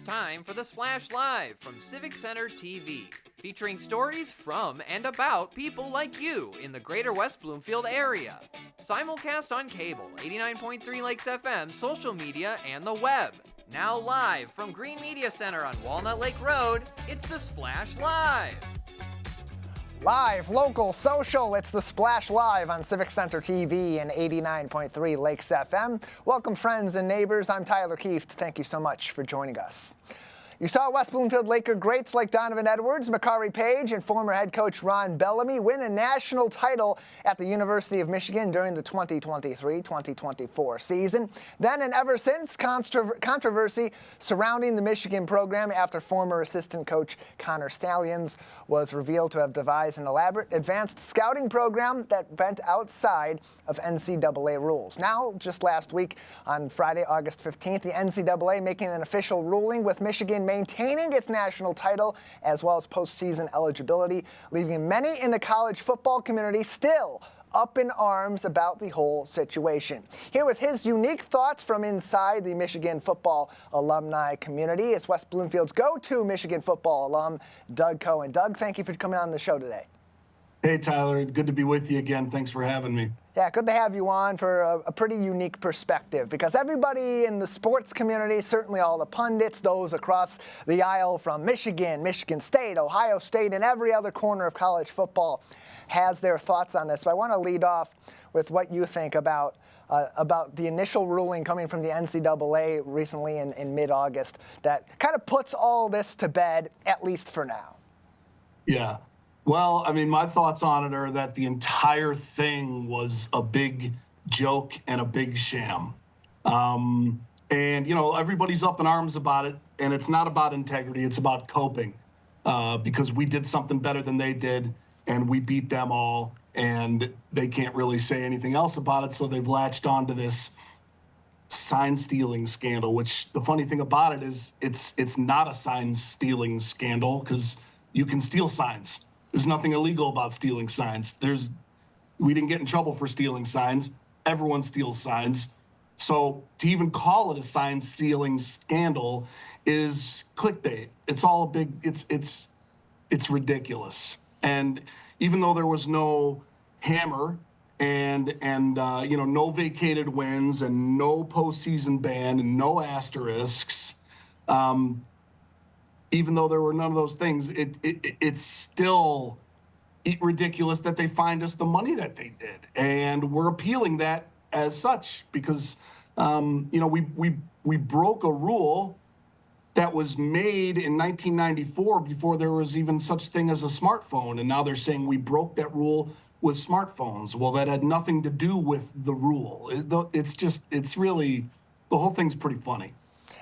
It's time for the Splash Live from Civic Center TV, featuring stories from and about people like you in the greater West Bloomfield area. Simulcast on cable, 89.3 Lakes FM, social media, and the web. Now live from Green Media Center on Walnut Lake Road, it's the Splash Live. Live, local, social, it's the Splash Live on Civic Center TV and 89.3 Lakes FM. Welcome, friends and neighbors. I'm Tyler Kieft. Thank you so much for joining us. You saw West Bloomfield Laker greats like Donovan Edwards, Makari Page, and former head coach Ron Bellamy win a national title at the University of Michigan during the 2023-2024 season. Then and ever since, controversy surrounding the Michigan program after former assistant coach Connor Stalions was revealed to have devised an elaborate advanced scouting program that went outside of NCAA rules. Now, just last week, on Friday, August 15th, the NCAA making an official ruling with Michigan maintaining its national title as well as postseason eligibility, leaving many in the college football community still up in arms about the whole situation. Here with his unique thoughts from inside the Michigan football alumni community is West Bloomfield's go-to Michigan football alum, Doug Cohen. Doug, thank you for coming on the show today. Hey, Tyler. Good to be with you again. Thanks for having me. Yeah, good to have you on for a pretty unique perspective, because everybody in the sports community, certainly all the pundits, those across the aisle from Michigan, Michigan State, Ohio State, and every other corner of college football has their thoughts on this. But I want to lead off with what you think about the initial ruling coming from the NCAA recently in mid-August that kind of puts all this to bed, at least for now. Yeah. Well, I mean, my thoughts on it are that the entire thing was a big joke and a big sham. And, you know, everybody's up in arms about it, and it's not about integrity. It's about coping, because we did something better than they did, and we beat them all, and they can't really say anything else about it, so they've latched onto this sign-stealing scandal, which the funny thing about it is it's not a sign-stealing scandal because you can steal signs. There's nothing illegal about stealing signs. We didn't get in trouble for stealing signs. Everyone steals signs. So to even call it a sign stealing scandal is clickbait. It's all a big, it's ridiculous. And even though there was no hammer and no vacated wins and no postseason ban and no asterisks, even though there were none of those things, it's still ridiculous that they fined us the money that they did. And we're appealing that as such because, we broke a rule that was made in 1994 before there was even such thing as a smartphone. And now they're saying we broke that rule with smartphones. Well, that had nothing to do with the rule. It's really, the whole thing's pretty funny.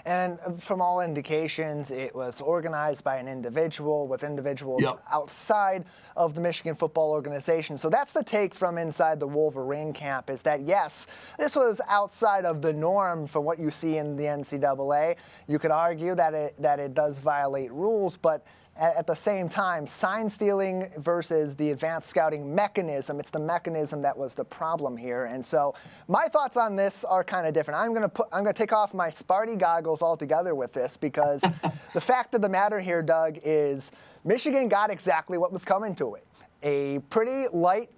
And from all indications, it was organized by an individual with individuals outside of the Michigan football organization. So that's the take from inside the Wolverine camp, is that, yes, this was outside of the norm from what you see in the NCAA. You could argue that it does violate rules, but at the same time, sign stealing versus the advanced scouting mechanism, it's the mechanism that was the problem here. And so my thoughts on this are kind of different. I'm going to take off my Sparty goggles altogether with this, because the fact of the matter here, Doug, is Michigan got exactly what was coming to it. A pretty light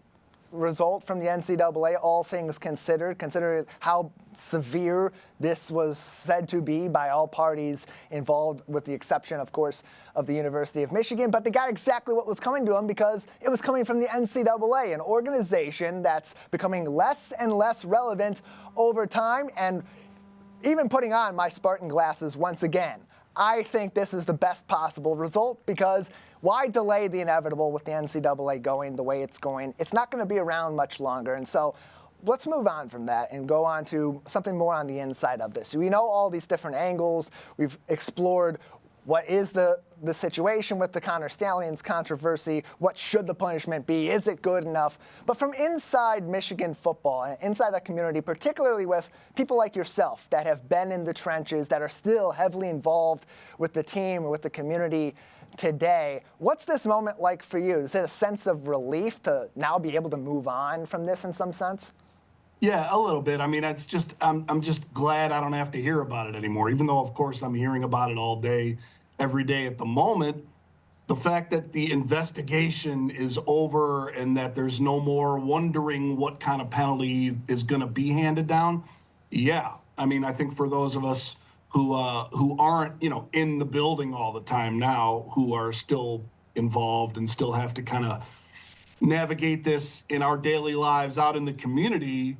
result from the NCAA, all things considered how severe this was said to be by all parties involved, with the exception, of course, of the University of Michigan. But they got exactly what was coming to them because it was coming from the NCAA, an organization that's becoming less and less relevant over time. And even putting on my Spartan glasses once again, I think this is the best possible result, because why delay the inevitable with the NCAA going the way it's going? It's not going to be around much longer. And so let's move on from that and go on to something more on the inside of this. We know all these different angles. We've explored what is the situation with the Connor Stalions controversy. What should the punishment be? Is it good enough? But from inside Michigan football and inside that community, particularly with people like yourself that have been in the trenches, that are still heavily involved with the team or with the community today, what's this moment like for you? Is it a sense of relief to now be able to move on from this in some sense? Yeah, a little bit. I mean, it's just I'm just glad I don't have to hear about it anymore. Even though, of course, I'm hearing about it all day, every day at the moment. The fact that the investigation is over and that there's no more wondering what kind of penalty is going to be handed down. Yeah, I mean, I think for those of us who aren't in the building all the time now, who are still involved and still have to kind of navigate this in our daily lives out in the community,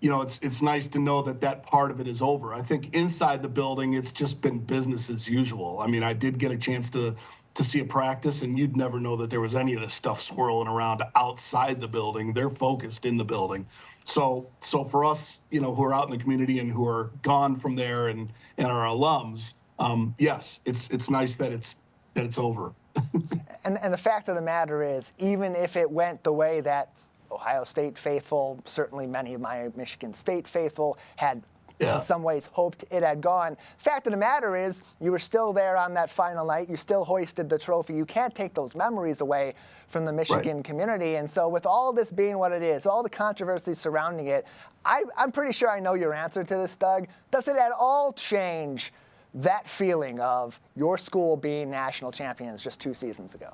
it's nice to know that that part of it is over. I think inside the building, it's just been business as usual. I mean, I did get a chance to see a practice, and you'd never know that there was any of this stuff swirling around outside the building. They're focused in the building. So for us, who are out in the community and who are gone from there and are alums, yes, it's nice that it's over. And the fact of the matter is, even if it went the way that Ohio State faithful, certainly many of my Michigan State faithful, had in some ways hoped it had gone. Fact of the matter is, you were still there on that final night. You still hoisted the trophy. You can't take those memories away from the Michigan community. And so with all this being what it is, all the controversy surrounding it, I'm pretty sure I know your answer to this, Doug. Does it at all change that feeling of your school being national champions just 2 seasons ago?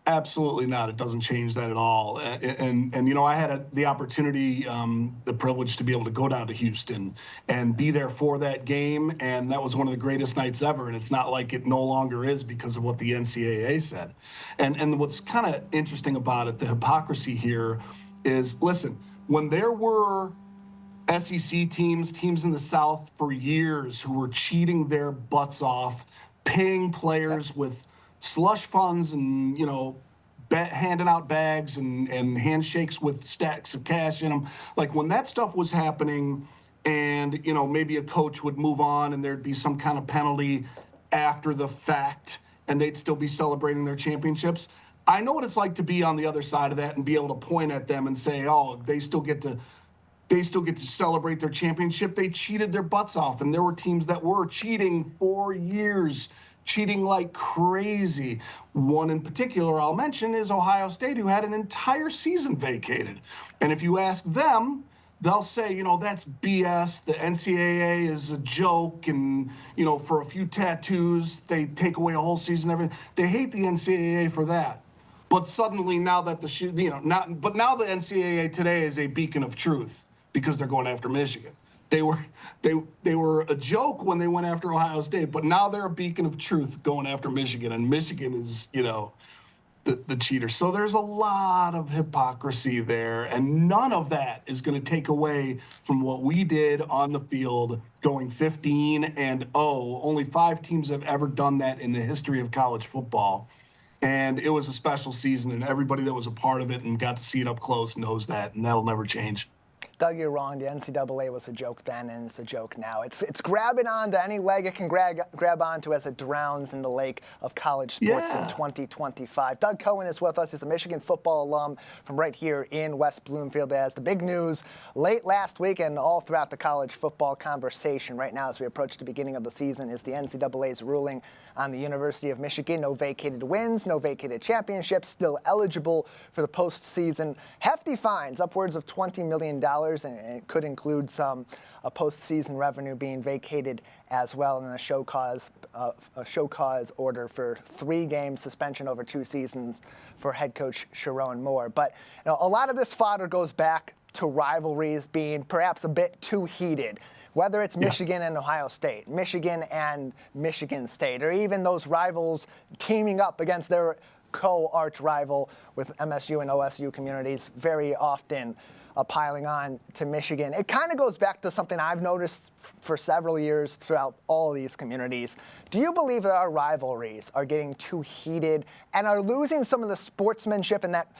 Absolutely not. It doesn't change that at all. And I had the opportunity, the privilege to be able to go down to Houston and be there for that game. And that was one of the greatest nights ever. And it's not like it no longer is because of what the NCAA said. And what's kind of interesting about it, the hypocrisy here is, listen, when there were SEC teams in the South for years who were cheating their butts off, paying players with slush funds and, handing out bags and handshakes with stacks of cash in them. Like when that stuff was happening and, maybe a coach would move on and there'd be some kind of penalty after the fact and they'd still be celebrating their championships. I know what it's like to be on the other side of that and be able to point at them and say, oh, they still get to celebrate their championship. They cheated their butts off. And there were teams that were cheating for years, cheating like crazy. One in particular I'll mention is Ohio State, who had an entire season vacated. And if you ask them, they'll say, that's BS. The NCAA is a joke. And, for a few tattoos, they take away a whole season, everything. They hate the NCAA for that. But suddenly now that now the NCAA today is a beacon of truth because they're going after Michigan. They were a joke when they went after Ohio State, but now they're a beacon of truth going after Michigan, and Michigan is, the cheater. So there's a lot of hypocrisy there, and none of that is going to take away from what we did on the field, going 15-0. Only 5 teams have ever done that in the history of college football. And it was a special season, and everybody that was a part of it and got to see it up close knows that, and that'll never change. Doug, you're wrong. The NCAA was a joke then, and it's a joke now. It's grabbing onto any leg it can grab onto as it drowns in the lake of college sports in 2025. Doug Cohen is with us. He's a Michigan football alum from right here in West Bloomfield. As the big news late last week and all throughout the college football conversation right now as we approach the beginning of the season is the NCAA's ruling on the University of Michigan. No vacated wins, no vacated championships, still eligible for the postseason. Hefty fines, upwards of $20 million, and it could include some postseason revenue being vacated as well, and a show cause order for 3-game suspension over 2 seasons for head coach Sharon Moore. But a lot of this fodder goes back to rivalries being perhaps a bit too heated. Whether it's Michigan and Ohio State, Michigan and Michigan State, or even those rivals teaming up against their co-arch rival with MSU and OSU communities, very often piling on to Michigan. It kind of goes back to something I've noticed for several years throughout all of these communities. Do you believe that our rivalries are getting too heated and are losing some of the sportsmanship and that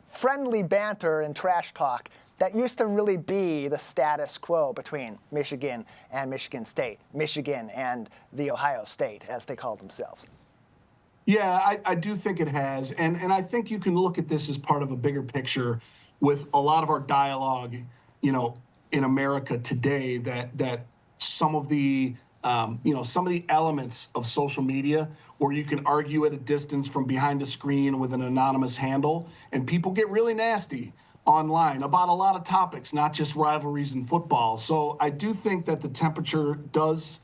friendly banter and trash talk that used to really be the status quo between Michigan and Michigan State, Michigan and the Ohio State, as they call themselves? Yeah, I do think it has. And I think you can look at this as part of a bigger picture with a lot of our dialogue, in America today that some of the elements of social media where you can argue at a distance from behind a screen with an anonymous handle and people get really nasty. online about a lot of topics, not just rivalries in football. So I do think that the temperature does,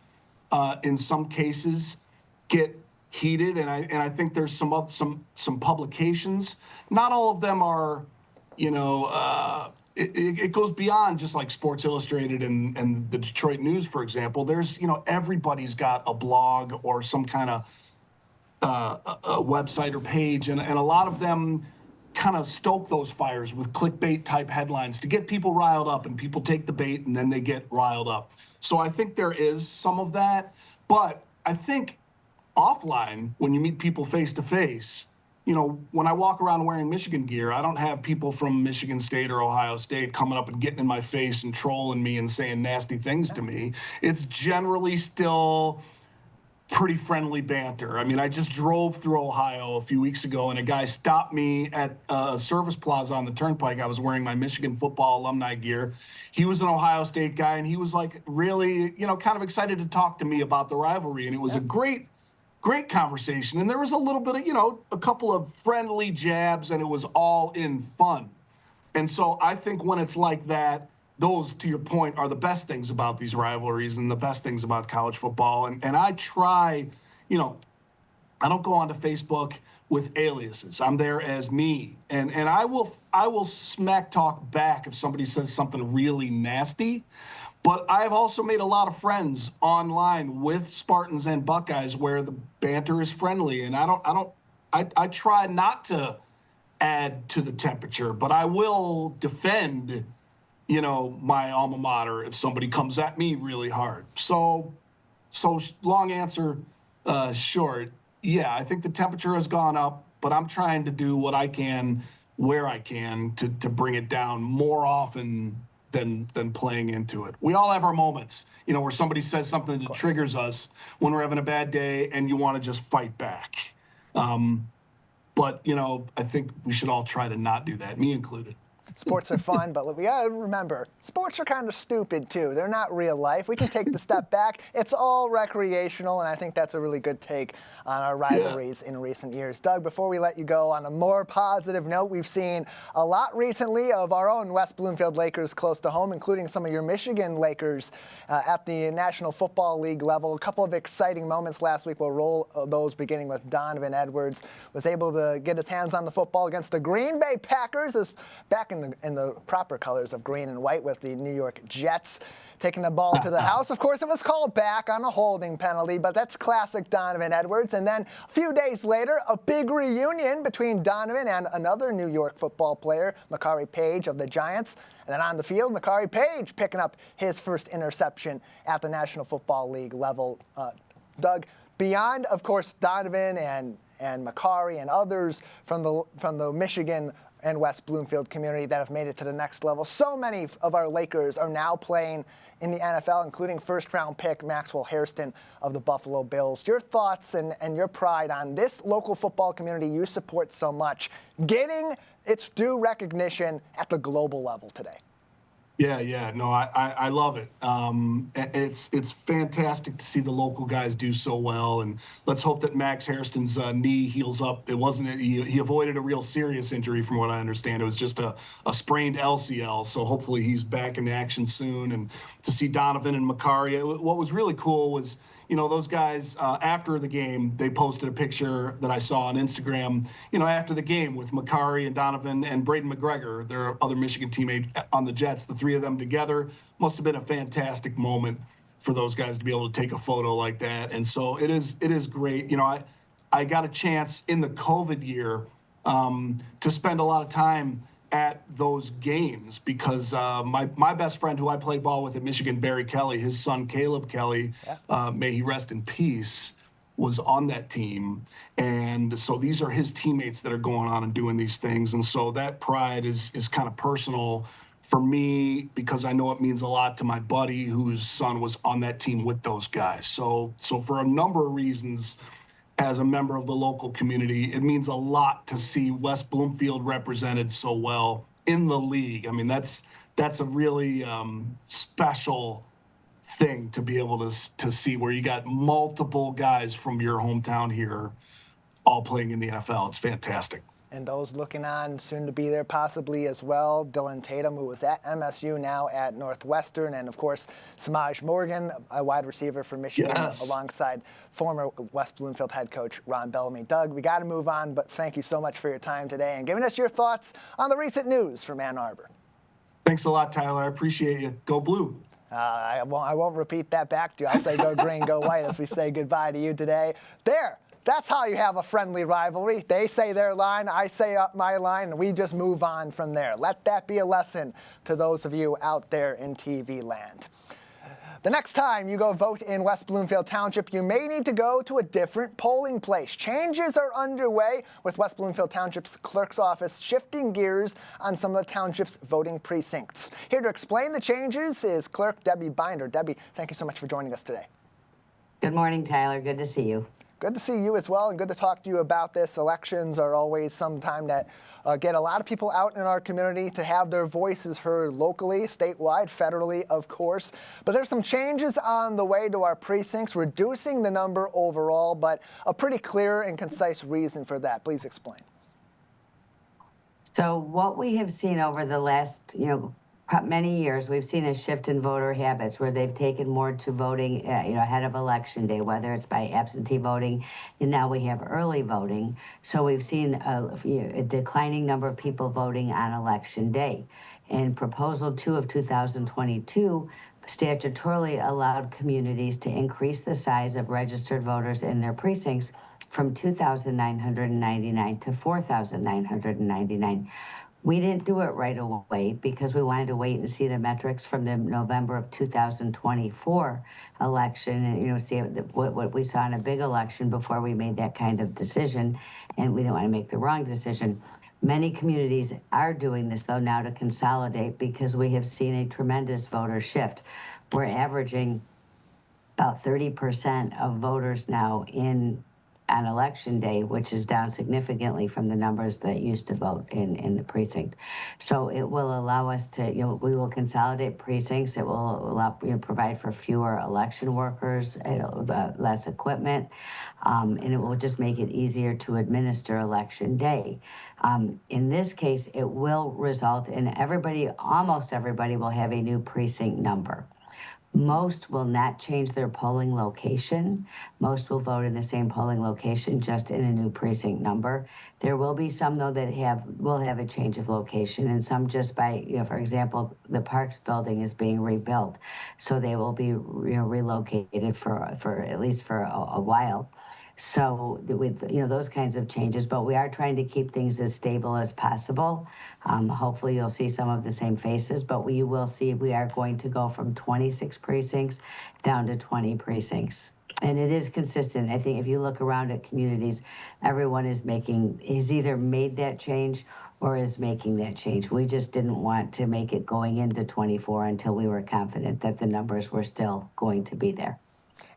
in some cases, get heated, and I think there's some publications. Not all of them are, it goes beyond just like Sports Illustrated and the Detroit News, for example. There's everybody's got a blog or some kind of a website or page, and a lot of them kind of stoke those fires with clickbait type headlines to get people riled up, and people take the bait and then they get riled up. So I think there is some of that, but I think offline, when you meet people face to face, when I walk around wearing Michigan gear, I don't have people from Michigan State or Ohio State coming up and getting in my face and trolling me and saying nasty things to me. It's generally still pretty friendly banter. I mean, I just drove through Ohio a few weeks ago, and a guy stopped me at a service plaza on the Turnpike. I was wearing my Michigan football alumni gear. He was an Ohio State guy, and he was like really, kind of excited to talk to me about the rivalry. And it was a great conversation. And there was a little bit of, a couple of friendly jabs, and it was all in fun. And so I think when it's like that, those, to your point, are the best things about these rivalries and the best things about college football. And I try, I don't go onto Facebook with aliases. I'm there as me. And I will smack talk back if somebody says something really nasty. But I've also made a lot of friends online with Spartans and Buckeyes where the banter is friendly. And I try not to add to the temperature, but I will defend my alma mater if somebody comes at me really hard. So long answer, short. Yeah, I think the temperature has gone up, but I'm trying to do what I can, where I can to bring it down more often than playing into it. We all have our moments, where somebody says something that triggers us when we're having a bad day and you want to just fight back. But I think we should all try to not do that, me included. Sports are fun, but we gotta remember, sports are kind of stupid too. They're not real life. We can take the step back. It's all recreational, and I think that's a really good take on our rivalries in recent years. Doug, before we let you go, on a more positive note, we've seen a lot recently of our own West Bloomfield Lakers close to home, including some of your Michigan Lakers at the National Football League level. A couple of exciting moments last week. We'll roll those, beginning with Donovan Edwards. Was able to get his hands on the football against the Green Bay Packers, back in the proper colors of green and white with the New York Jets. Taking the ball to the house. Of course, it was called back on a holding penalty, but that's classic Donovan Edwards. And then a few days later, a big reunion between Donovan and another New York football player, Makari Page of the Giants. And then on the field, Makari Page picking up his first interception at the National Football League level. Doug, beyond, of course, Donovan and Makari and others from the Michigan and West Bloomfield community that have made it to the next level, so many of our Lakers are now playing in the NFL, including first-round pick Maxwell Hairston of the Buffalo Bills. Your thoughts and your pride on this local football community you support so much, getting its due recognition at the global level today? Yeah. No, I love it. It's fantastic to see the local guys do so well, and let's hope that Max Hairston's knee heals up. It wasn't he avoided a real serious injury from what I understand. It was just a sprained LCL, so hopefully he's back in action soon. And to see Donovan and Makari, what was really cool was, those guys, after the game, they posted a picture that I saw on Instagram, after the game with Makari and Donovan and Braden McGregor, their other Michigan teammate on the Jets, the three of them together. Must have been a fantastic moment for those guys to be able to take a photo like that. And so it is great. I got a chance in the COVID year to spend a lot of time at those games because my best friend who I played ball with at Michigan, Barry Kelly, his son Caleb Kelly, may he rest in peace, was on that team. And so these are his teammates that are going on and doing these things. And so that pride is kind of personal for me because I know it means a lot to my buddy whose son was on that team with those guys. So for a number of reasons, as a member of the local community, it means a lot to see West Bloomfield represented so well in the league. I mean, that's a really special thing to be able to see where you got multiple guys from your hometown here all playing in the NFL. It's fantastic. And those looking on, soon to be there possibly as well, Dylan Tatum, who was at MSU, now at Northwestern, and of course, Samaj Morgan, a wide receiver for Michigan, alongside former West Bloomfield head coach Ron Bellamy. Doug, we got to move on, but thank you so much for your time today and giving us your thoughts on the recent news from Ann Arbor. Thanks a lot, Tyler. I appreciate you. Go Blue. I won't repeat that back to you. I'll say go green, go white as we say goodbye to you today. There. That's how you have a friendly rivalry. They say their line, I say my line, and we just move on from there. Let that be a lesson to those of you out there in TV land. The next time you go vote in West Bloomfield Township, you may need to go to a different polling place. Changes are underway with West Bloomfield Township's clerk's office shifting gears on some of the township's voting precincts. Here to explain the changes is Clerk Debbie Binder. Debbie, thank you so much for joining us today. Good morning, Tyler. Good to see you. Good to see you as well, and good to talk to you about this. Elections are always some time that get a lot of people out in our community to have their voices heard locally, statewide, federally, of course. But there's some changes on the way to our precincts, reducing the number overall, but a pretty clear and concise reason for that. Please explain. So what we have seen over the last, many years, we've seen a shift in voter habits where they've taken more to voting, ahead of Election Day, whether it's by absentee voting, and now we have early voting. So we've seen a declining number of people voting on Election Day. And Proposal 2 of 2022 statutorily allowed communities to increase the size of registered voters in their precincts from 2,999 to 4,999. We didn't do it right away because we wanted to wait and see the metrics from the November of 2024 election and, see what we saw in a big election before we made that kind of decision. And we didn't want to make the wrong decision. Many communities are doing this, though, now to consolidate because we have seen a tremendous voter shift. We're averaging about 30% of voters now on Election Day, which is down significantly from the numbers that used to vote in the precinct. So it will allow us to, we will consolidate precincts. It will allow, provide for fewer election workers, less equipment, and it will just make it easier to administer Election Day. In this case, it will result in almost everybody will have a new precinct number. Most will not change their polling location. Most will vote in the same polling location, just in a new precinct number. There will be some, though, that will have a change of location, and some just by, for example, the Parks building is being rebuilt, so they will be relocated for at least for a while. So with those kinds of changes, but we are trying to keep things as stable as possible. Hopefully you'll see some of the same faces, but we will see we are going to go from 26 precincts down to 20 precincts. And it is consistent. I think if you look around at communities, everyone is either made that change or is making that change. We just didn't want to make it going into 24 until we were confident that the numbers were still going to be there.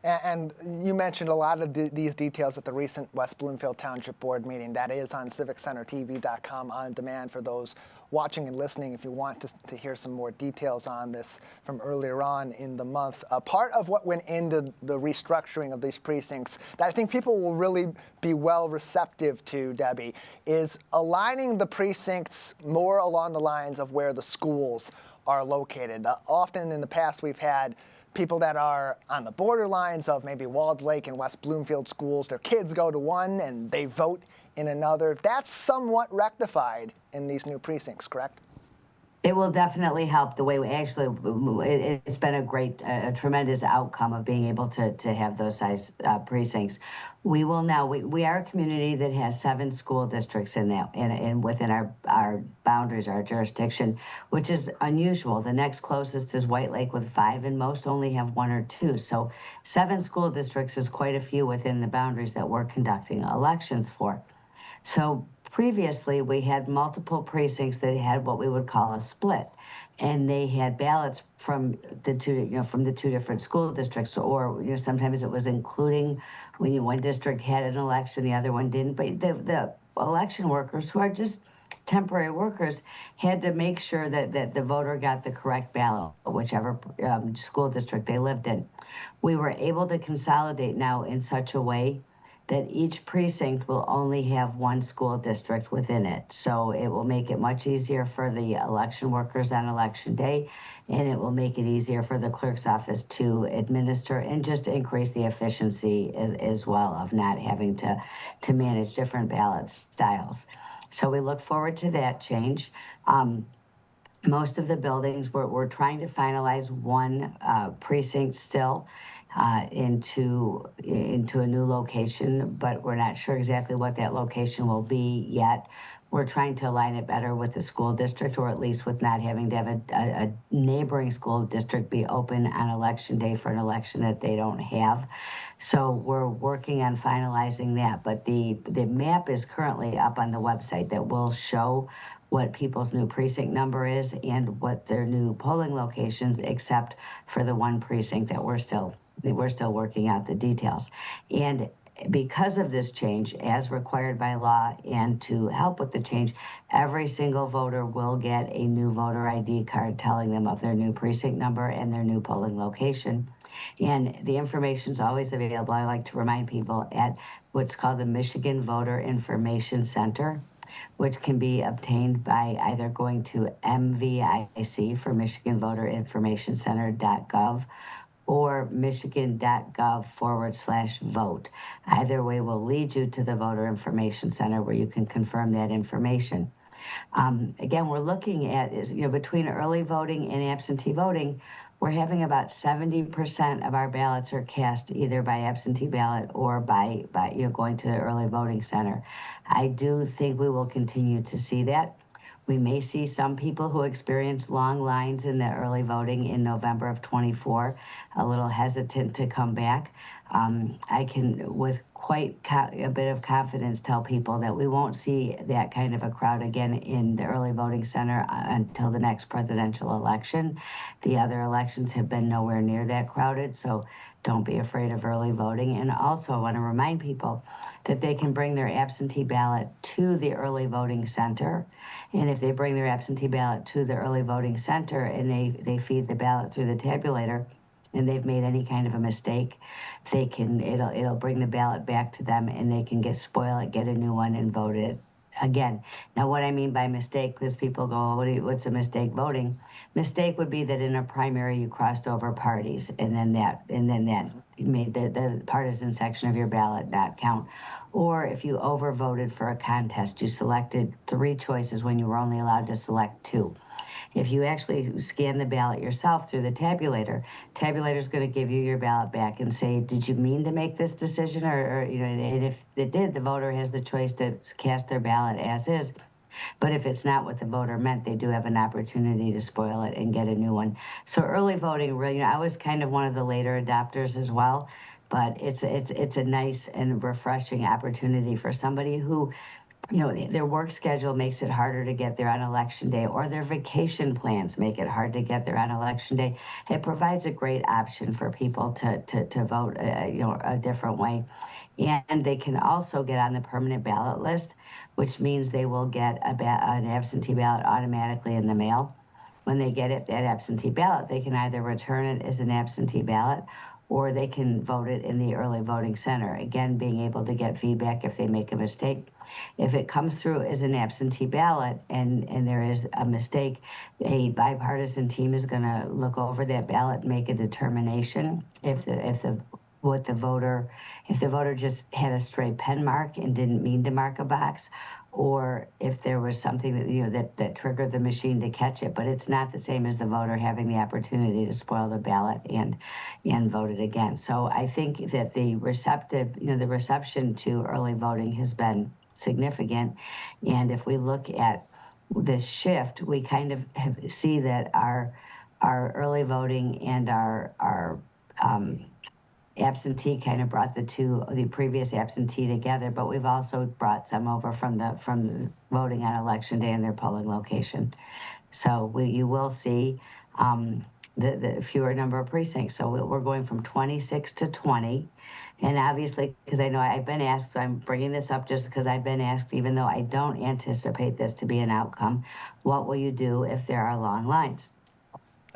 And you mentioned a lot of these details at the recent West Bloomfield Township Board meeting. That is on civiccentertv.com on demand for those watching and listening if you want to hear some more details on this from earlier on in the month. Part of what went into the restructuring of these precincts that I think people will really be well receptive to, Debbie, is aligning the precincts more along the lines of where the schools are located. Often in the past we've had people that are on the borderlines of maybe Walled Lake and West Bloomfield schools. Their kids go to one and they vote in another. That's somewhat rectified in these new precincts, correct? It will definitely help the way it's been a tremendous outcome of being able to have those size precincts. We will now, we are a community that has 7 school districts in that, and within our boundaries, our jurisdiction, which is unusual. The next closest is White Lake with 5, and most only have 1 or 2. So 7 school districts is quite a few within the boundaries that we're conducting elections for. So previously, we had multiple precincts that had what we would call a split, and they had ballots from the two different school districts, or sometimes it was including when one district had an election, the other one didn't. But the election workers, who are just temporary workers, had to make sure that the voter got the correct ballot, whichever school district they lived in. We were able to consolidate now in such a way that each precinct will only have one school district within it. So it will make it much easier for the election workers on election day, and it will make it easier for the clerk's office to administer and just increase the efficiency as well of not having to manage different ballot styles. So we look forward to that change. Most of the buildings, we're trying to finalize one precinct still into a new location, but we're not sure exactly what that location will be yet. We're trying to align it better with the school district, or at least with not having to have a neighboring school district be open on election day for an election that they don't have. So we're working on finalizing that, but the map is currently up on the website that will show what people's new precinct number is and what their new polling locations, except for the one precinct that we're still working out the details. And because of this change, as required by law, and to help with the change, every single voter will get a new voter ID card telling them of their new precinct number and their new polling location. And the information is always available, I like to remind people, at what's called the Michigan Voter Information Center, which can be obtained by either going to MVIC for Michigan Voter Information Center.gov or michigan.gov/vote. Either way will lead you to the Voter Information Center where you can confirm that information. Again, we're looking at between early voting and absentee voting, we're having about 70% of our ballots are cast either by absentee ballot or by going to the early voting center. I do think we will continue to see that. We may see some people who experience long lines in the early voting in November of 24, a little hesitant to come back. I can, with quite a bit of confidence, tell people that we won't see that kind of a crowd again in the early voting center until the next presidential election. The other elections have been nowhere near that crowded, so don't be afraid of early voting. And also I want to remind people that they can bring their absentee ballot to the early voting center. And if they bring their absentee ballot to the early voting center and they feed the ballot through the tabulator, and they've made any kind of a mistake, it'll bring the ballot back to them, and they can spoil it, get a new one, and vote it again. Now, what I mean by mistake, because people go, what's a mistake voting? Mistake would be that in a primary you crossed over parties, and then that made the partisan section of your ballot not count. Or if you overvoted for a contest, you selected 3 choices when you were only allowed to select 2. If you actually scan the ballot yourself through the tabulator is going to give you your ballot back and say, did you mean to make this decision? Or and if it did, the voter has the choice to cast their ballot as is. But if it's not what the voter meant, they do have an opportunity to spoil it and get a new one. So early voting, really, I was kind of one of the later adopters as well, but it's a nice and refreshing opportunity for somebody who, their work schedule makes it harder to get there on election day, or their vacation plans make it hard to get there on election day. It provides a great option for people to vote, a different way. And they can also get on the permanent ballot list, which means they will get an absentee ballot automatically in the mail. When they get that absentee ballot, they can either return it as an absentee ballot, or they can vote it in the early voting center. Again, being able to get feedback if they make a mistake. If it comes through as an absentee ballot and there is a mistake, a bipartisan team is going to look over that ballot and make a determination if the voter just had a stray pen mark and didn't mean to mark a box, or if there was something that triggered the machine to catch it. But it's not the same as the voter having the opportunity to spoil the ballot and vote it again. So I think that the reception to early voting has been significant. And if we look at the shift, we kind of see that our early voting and our absentee kind of brought the previous absentee together, but we've also brought some over from the voting on election day in their polling location. So you will see the fewer number of precincts. So we're going from 26 to 20. And obviously, because I know I've been asked, so I'm bringing this up just because I've been asked, even though I don't anticipate this to be an outcome, what will you do if there are long lines?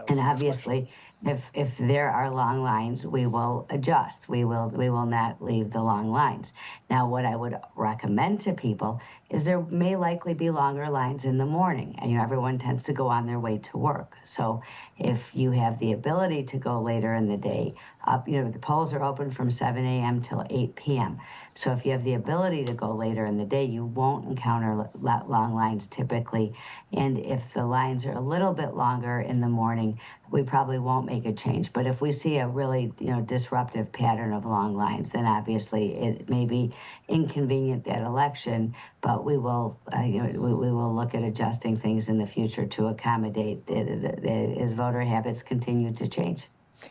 And obviously, If there are long lines, we will adjust. We will not leave the long lines. Now, what I would recommend to people is there may likely be longer lines in the morning, and everyone tends to go on their way to work. So if you have the ability to go later in the day, the polls are open from 7 a.m. till 8 p.m. So if you have the ability to go later in the day, you won't encounter long lines typically. And if the lines are a little bit longer in the morning, we probably won't make a change. But if we see a really disruptive pattern of long lines, then obviously it may be inconvenient that election, but we will we will look at adjusting things in the future to accommodate as voter habits continue to change.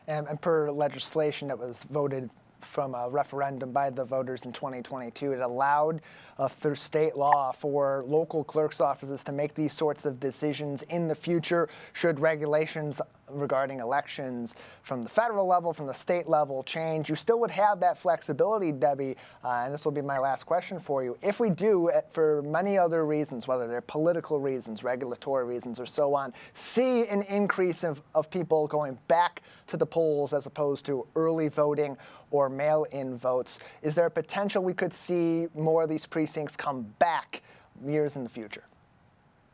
And per legislation that was voted from a referendum by the voters in 2022, it allowed through state law for local clerk's offices to make these sorts of decisions in the future should regulations regarding elections from the federal level, from the state level change. You still would have that flexibility, Debbie, and this will be my last question for you. If we do, for many other reasons, whether they're political reasons, regulatory reasons, or so on, see an increase of people going back to the polls as opposed to early voting or mail-in votes, is there a potential we could see more of these precincts come back years in the future?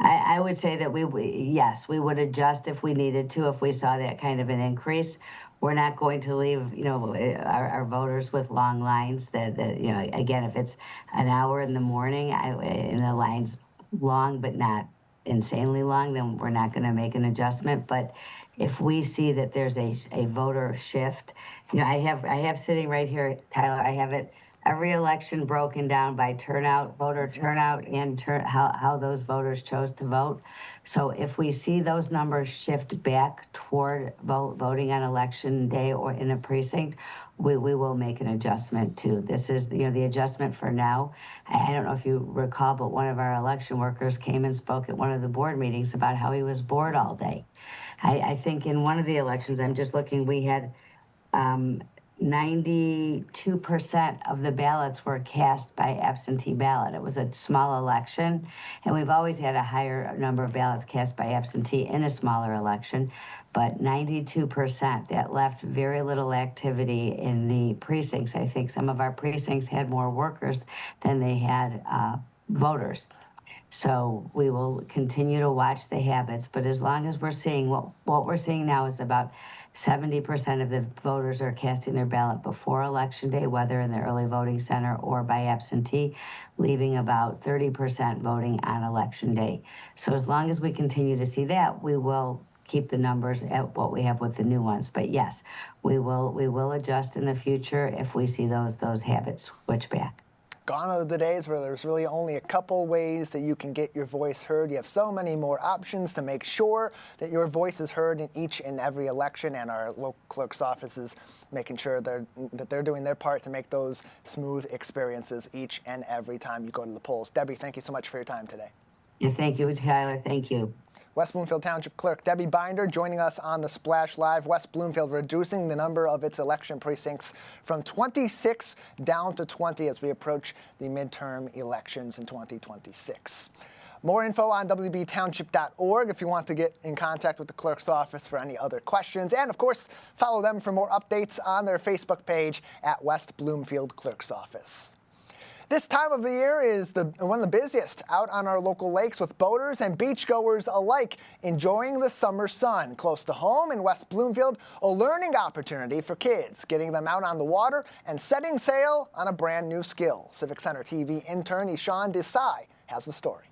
I would say that we would adjust if we needed to, if we saw that kind of an increase. We're not going to leave, our voters with long lines. Again, if it's an hour in the morning and the line's long but not insanely long, then we're not going to make an adjustment. But if we see that there's a voter shift, I have sitting right here, Tyler, I have it. Every election broken down by turnout, voter turnout, and how those voters chose to vote. So if we see those numbers shift back toward voting on election day or in a precinct, we will make an adjustment too. This is the adjustment for now. I don't know if you recall, but one of our election workers came and spoke at one of the board meetings about how he was bored all day. I think in one of the elections, I'm just looking, we had 92% of the ballots were cast by absentee ballot. It was a small election, and we've always had a higher number of ballots cast by absentee in a smaller election, but 92%, that left very little activity in the precincts. I think some of our precincts had more workers than they had voters. So we will continue to watch the habits, but as long as we're seeing what we're seeing now is about 70% of the voters are casting their ballot before Election Day, whether in the early voting center or by absentee, leaving about 30% voting on Election Day. So as long as we continue to see that, we will keep the numbers at what we have with the new ones. But yes, we will adjust in the future if we see those habits switch back. Gone are the days where there's really only a couple ways that you can get your voice heard. You have so many more options to make sure that your voice is heard in each and every election, and our local clerk's offices making sure that they're doing their part to make those smooth experiences each and every time you go to the polls. Debbie, thank you so much for your time today. Yeah, thank you, Tyler. Thank you. West Bloomfield Township Clerk Debbie Binder joining us on the Splash Live. West Bloomfield reducing the number of its election precincts from 26 down to 20 as we approach the midterm elections in 2026. More info on wbtownship.org if you want to get in contact with the clerk's office for any other questions. And, of course, follow them for more updates on their Facebook page at West Bloomfield Clerk's Office. This time of the year is one of the busiest out on our local lakes, with boaters and beachgoers alike enjoying the summer sun. Close to home in West Bloomfield, a learning opportunity for kids, getting them out on the water and setting sail on a brand new skill. Civic Center TV intern Ishan Desai has the story.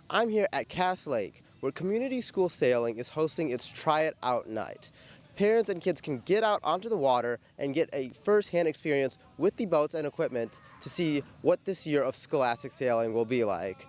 I'm here at Cass Lake, where Community School Sailing is hosting its Try It Out night. Parents and kids can get out onto the water and get a first-hand experience with the boats and equipment to see what this year of scholastic sailing will be like.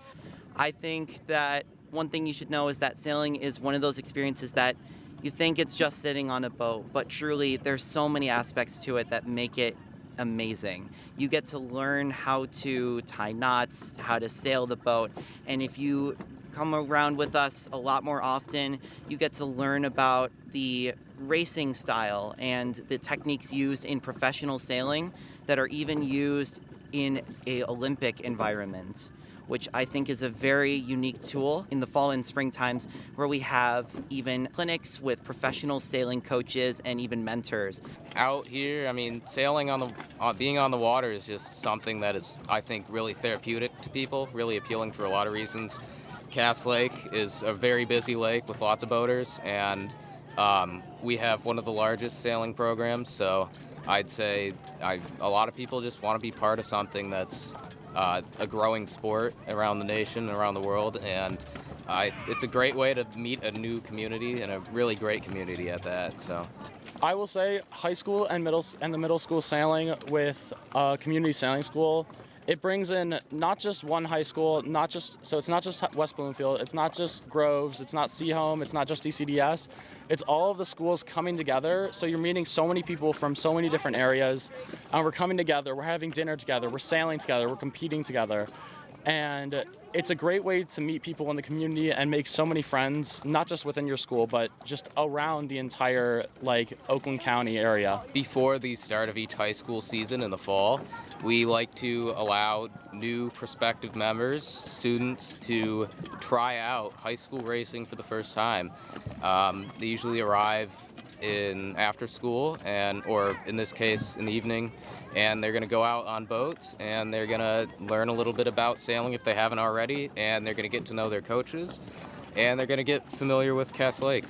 I think that one thing you should know is that sailing is one of those experiences that you think it's just sitting on a boat, but truly there's so many aspects to it that make it amazing. You get to learn how to tie knots, how to sail the boat, and if you come around with us a lot more often, you get to learn about the racing style and the techniques used in professional sailing that are even used in a Olympic environment, which I think is a very unique tool in the fall and spring times, where we have even clinics with professional sailing coaches and even mentors. Out here, I mean, sailing being on the water is just something that is, I think, really therapeutic to people, really appealing for a lot of reasons. Cass Lake is a very busy lake with lots of boaters, and we have one of the largest sailing programs, so I'd say a lot of people just want to be part of something that's a growing sport around the nation, around the world, and it's a great way to meet a new community, and a really great community at that. So, I will say high school and the middle school sailing with a community sailing school, it brings in not just one high school, it's not just West Bloomfield, it's not just Groves, it's not Seaholm, it's not just DCDS, it's all of the schools coming together. So you're meeting so many people from so many different areas, and we're coming together, we're having dinner together, we're sailing together, we're competing together. And it's a great way to meet people in the community and make so many friends, not just within your school, but just around the entire Oakland County area. before the start of each high school season in the fall, we like to allow new prospective members, students, to try out high school racing for the first time. They usually arrive after school, or in this case, in the evening, and they're going to go out on boats, and they're going to learn a little bit about sailing if they haven't already, and they're going to get to know their coaches, and they're going to get familiar with Cass Lake.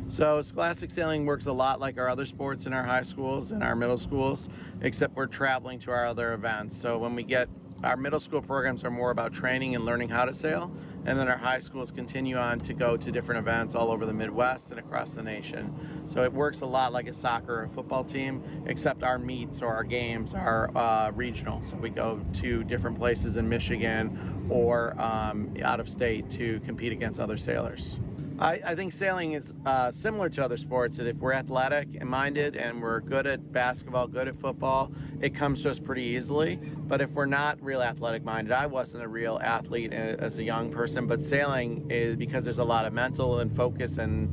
So scholastic sailing works a lot like our other sports in our high schools and our middle schools, except we're traveling to our other events. So when we get, our middle school programs are more about training and learning how to sail, and then our high schools continue on to go to different events all over the Midwest and across the nation. So it works a lot like a soccer or a football team, except our meets or our games are regional. So we go to different places in Michigan or out of state to compete against other sailors. I think sailing is similar to other sports, that if we're athletic and minded and we're good at basketball, good at football, it comes to us pretty easily. But if we're not real athletic minded, I wasn't a real athlete as a young person, but sailing is, because there's a lot of mental and focus and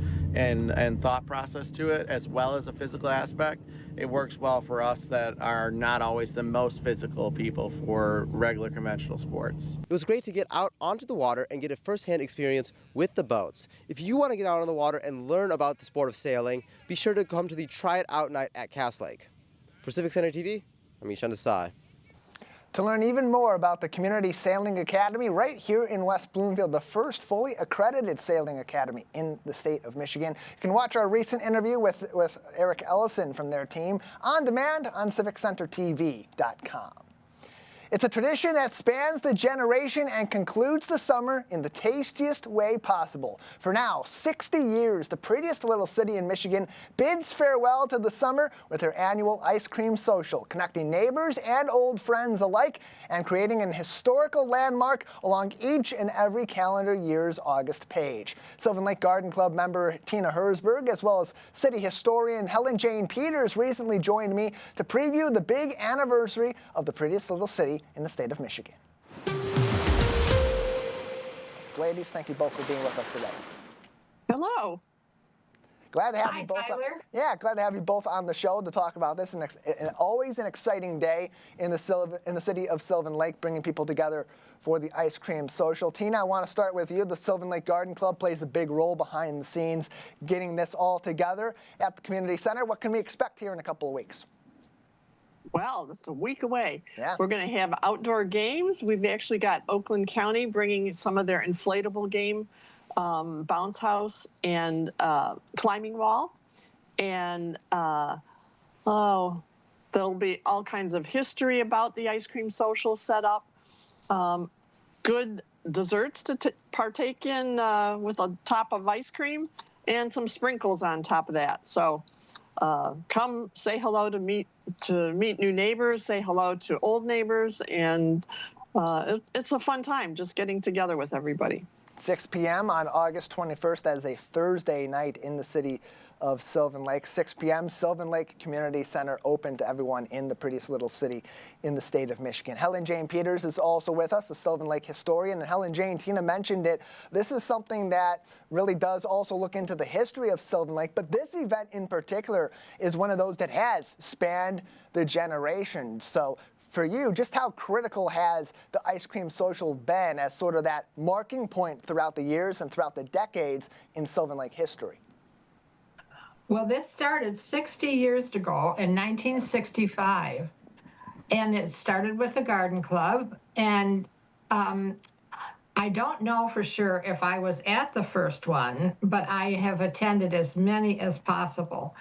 thought process to it, as well as a physical aspect, it works well for us that are not always the most physical people for regular conventional sports. It was great to get out onto the water and get a first-hand experience with the boats. If you want to get out on the water and learn about the sport of sailing, be sure to come to the Try It Out night at Cass Lake. For Civic Center TV, I'm Ishan Desai. To learn even more about the Community Sailing Academy right here in West Bloomfield, the first fully accredited sailing academy in the state of Michigan, you can watch our recent interview with Eric Ellison from their team on demand on civiccentertv.com. It's a tradition that spans the generation and concludes the summer in the tastiest way possible. For now, 60 years, the prettiest little city in Michigan bids farewell to the summer with their annual ice cream social, connecting neighbors and old friends alike and creating an historical landmark along each and every calendar year's August page. Sylvan Lake Garden Club member Tina Herzberg, as well as city historian Helen Jane Peters, recently joined me to preview the big anniversary of the prettiest little city in the state of Michigan. Ladies, thank you both for being with us today. Hello. Glad to have you both. Glad to have you both on the show to talk about this. And always an exciting day in the city of Sylvan Lake, bringing people together for the ice cream social. Tina, I want to start with you. The Sylvan Lake Garden Club plays a big role behind the scenes, getting this all together at the community center. What can we expect here in a couple of weeks? Well, it's a week away. Yeah. We're going to have outdoor games. We've actually got Oakland County bringing some of their inflatable game, bounce house and climbing wall. And there'll be all kinds of history about the ice cream social set up. Good desserts to partake in with a top of ice cream and some sprinkles on top of that. So come say hello to meet new neighbors, say hello to old neighbors, and it's a fun time just getting together with everybody. 6 p.m. on August 21st. That is a Thursday night in the city of Sylvan Lake. 6 p.m. Sylvan Lake Community Center open to everyone in the prettiest little city in the state of Michigan. Helen Jane Peters is also with us, the Sylvan Lake historian. And Helen Jane, Tina mentioned it. This is something that really does also look into the history of Sylvan Lake. But this event in particular is one of those that has spanned the generation. So for you, just how critical has the ice cream social been as sort of that marking point throughout the years and throughout the decades in Sylvan Lake history? Well, this started 60 years ago in 1965, and it started with the Garden Club. And I don't know for sure if I was at the first one, but I have attended as many as possible.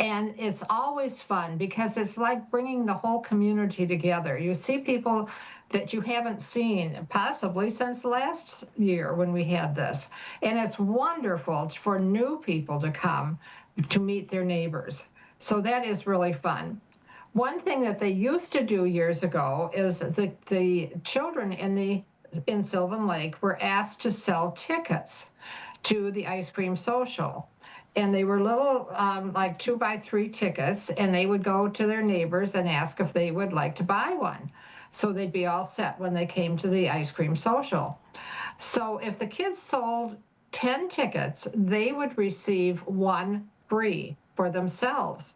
And it's always fun because it's like bringing the whole community together. You see people that you haven't seen possibly since last year when we had this. And it's wonderful for new people to come to meet their neighbors. So that is really fun. One thing that they used to do years ago is the children in Sylvan Lake were asked to sell tickets to the ice cream social. And they were little, like 2x3 tickets, and they would go to their neighbors and ask if they would like to buy one. So they'd be all set when they came to the ice cream social. So if the kids sold 10 tickets, they would receive one free for themselves.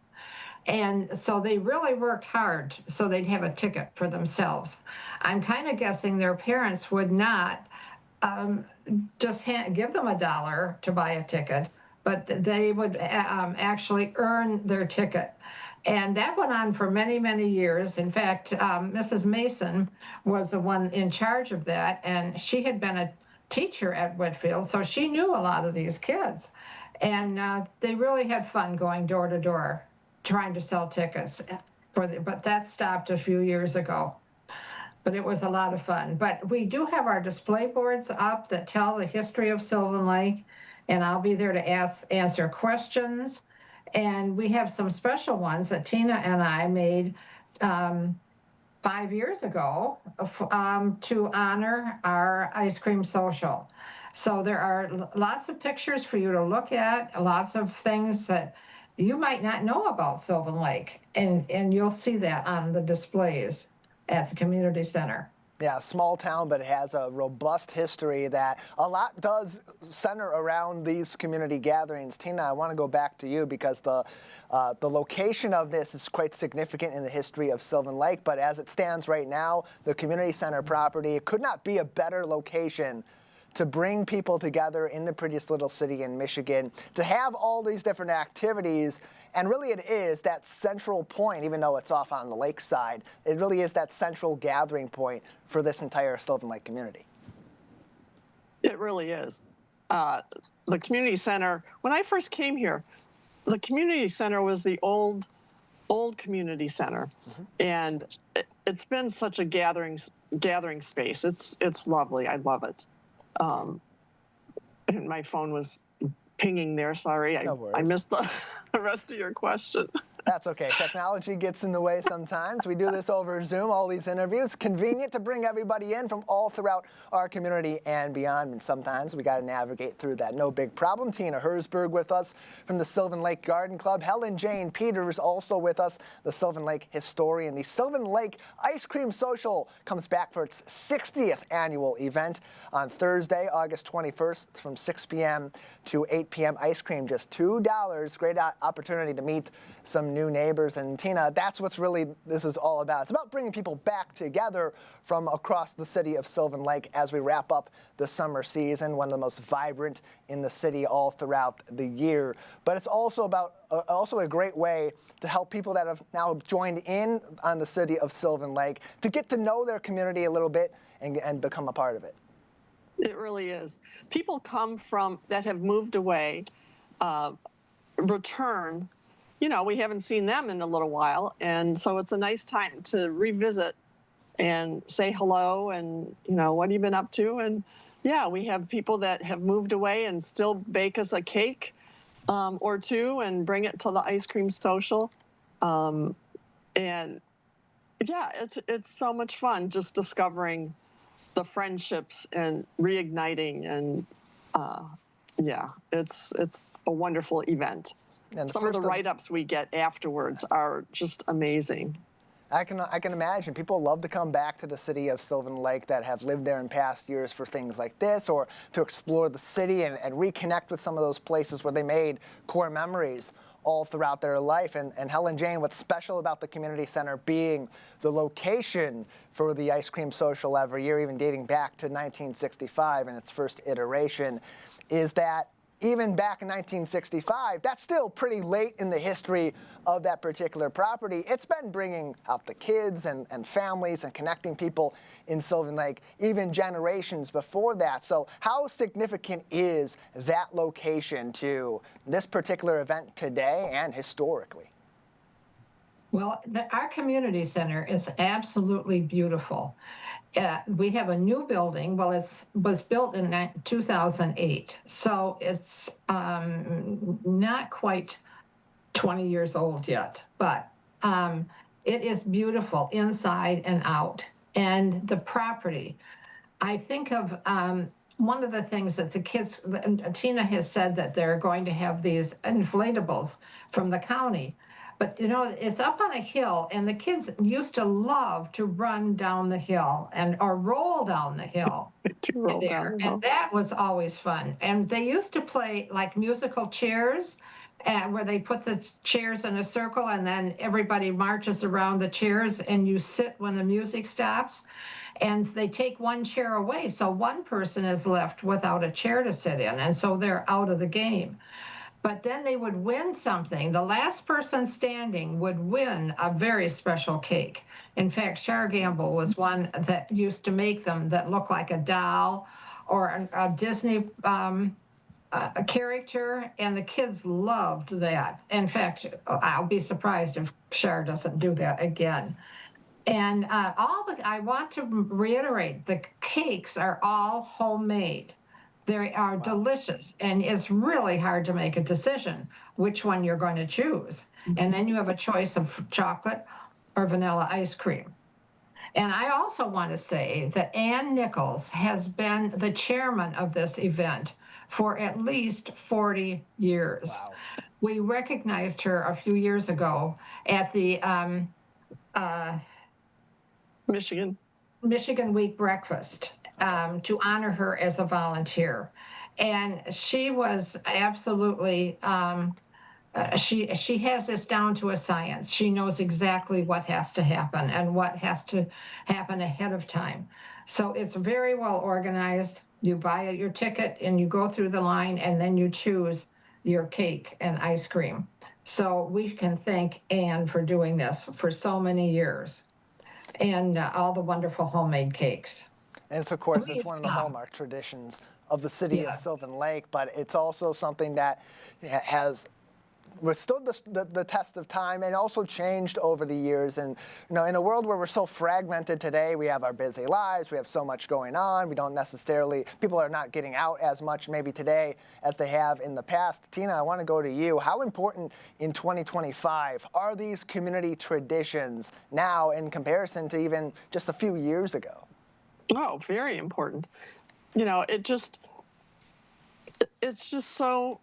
And so they really worked hard so they'd have a ticket for themselves. I'm kind of guessing their parents would not just give them $1 to buy a ticket, but they would actually earn their ticket. And that went on for many, many years. In fact, Mrs. Mason was the one in charge of that, and she had been a teacher at Whitfield, so she knew a lot of these kids. And they really had fun going door to door, trying to sell tickets. But that stopped a few years ago. But it was a lot of fun. But we do have our display boards up that tell the history of Sylvan Lake, and I'll be there to answer questions. And we have some special ones that Tina and I made 5 years ago to honor our ice cream social. So there are lots of pictures for you to look at, lots of things that you might not know about Sylvan Lake, and you'll see that on the displays at the community center. Yeah, small town, but it has a robust history that a lot does center around these community gatherings. Tina, I want to go back to you because the location of this is quite significant in the history of Sylvan Lake, but as it stands right now, the community center property, it could not be a better location to bring people together in the prettiest little city in Michigan, to have all these different activities. And really it is that central point, even though it's off on the lakeside, it really is that central gathering point for this entire Sylvan Lake community. It really is. The community center, when I first came here, the community center was the old community center. Mm-hmm. And it's been such a gathering space. It's lovely. I love it. And my phone was pinging there. Sorry, I missed the rest of your question. That's okay. Technology gets in the way sometimes. We do this over Zoom, all these interviews. Convenient to bring everybody in from all throughout our community and beyond. And sometimes we got to navigate through that. No big problem. Tina Herzberg with us from the Sylvan Lake Garden Club. Helen Jane Peters also with us, the Sylvan Lake historian. The Sylvan Lake Ice Cream Social comes back for its 60th annual event on Thursday, August 21st from 6 p.m. to 8 p.m. Ice cream, just $2. Great opportunity to meet some new neighbors. And Tina, that's what's really this is all about. It's about bringing people back together from across the city of Sylvan Lake as we wrap up the summer season, one of the most vibrant in the city all throughout the year. But it's also about also a great way to help people that have now joined in on the city of Sylvan Lake to get to know their community a little bit and become a part of it. It really is. People come from that have moved away, return. You know, we haven't seen them in a little while, and so it's a nice time to revisit and say hello and, you know, what have you been up to? And yeah, we have people that have moved away and still bake us a cake or two and bring it to the ice cream social. And yeah, it's so much fun just discovering the friendships and reigniting, and yeah, it's a wonderful event. And some of the write-ups we get afterwards are just amazing. I can imagine people love to come back to the city of Sylvan Lake that have lived there in past years for things like this, or to explore the city and reconnect with some of those places where they made core memories all throughout their life. And Helen Jane, what's special about the community center being the location for the ice cream social every year, even dating back to 1965 in its first iteration, is that even back in 1965, that's still pretty late in the history of that particular property. It's been bringing out the kids and families and connecting people in Sylvan Lake, even generations before that. So how significant is that location to this particular event today and historically? Well, our community center is absolutely beautiful. We have a new building. Well, it was built in 2008, so it's not quite 20 years old yet, but it is beautiful inside and out. And the property, I think of one of the things that the kids, Tina has said that they're going to have these inflatables from the county. But, you know, it's up on a hill, and the kids used to love to run down the hill or roll down the hill. And that was always fun. And they used to play like musical chairs, where they put the chairs in a circle, and then everybody marches around the chairs, and you sit when the music stops. And they take one chair away, so one person is left without a chair to sit in, and so they're out of the game. But then they would win something. The last person standing would win a very special cake. In fact, Char Gamble was one that used to make them that looked like a doll or a Disney a character, and the kids loved that. In fact, I'll be surprised if Char doesn't do that again. And I want to reiterate, the cakes are all homemade. They are delicious, and it's really hard to make a decision which one you're going to choose. And then you have a choice of chocolate or vanilla ice cream. And I also want to say that Ann Nichols has been the chairman of this event for at least 40 years. Wow. We recognized her a few years ago at the Michigan Week breakfast. To honor her as a volunteer. And she was absolutely, she has this down to a science. She knows exactly what has to happen and what has to happen ahead of time. So it's very well organized. You buy your ticket and you go through the line, and then you choose your cake and ice cream. So we can thank Anne for doing this for so many years, and all the wonderful homemade cakes. And it's, of course, it's one of the hallmark traditions of the city of Sylvan Lake, but it's also something that has withstood the test of time and also changed over the years. And you know, in a world where we're so fragmented today, we have our busy lives, we have so much going on, we don't necessarily, people are not getting out as much maybe today as they have in the past. Tina, I want to go to you. How important in 2025 are these community traditions now in comparison to even just a few years ago? Oh, very important. You know, it's just so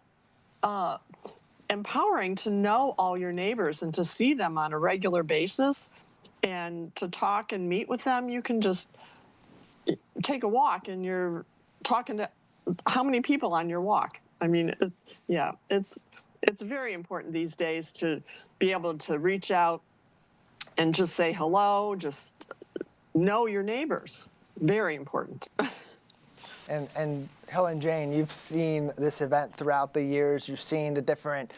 empowering to know all your neighbors and to see them on a regular basis and to talk and meet with them. You can just take a walk and you're talking to how many people on your walk. I mean, it's very important these days to be able to reach out and just say hello, just know your neighbors. Very important. And Helen Jane, you've seen this event throughout the years. You've seen the different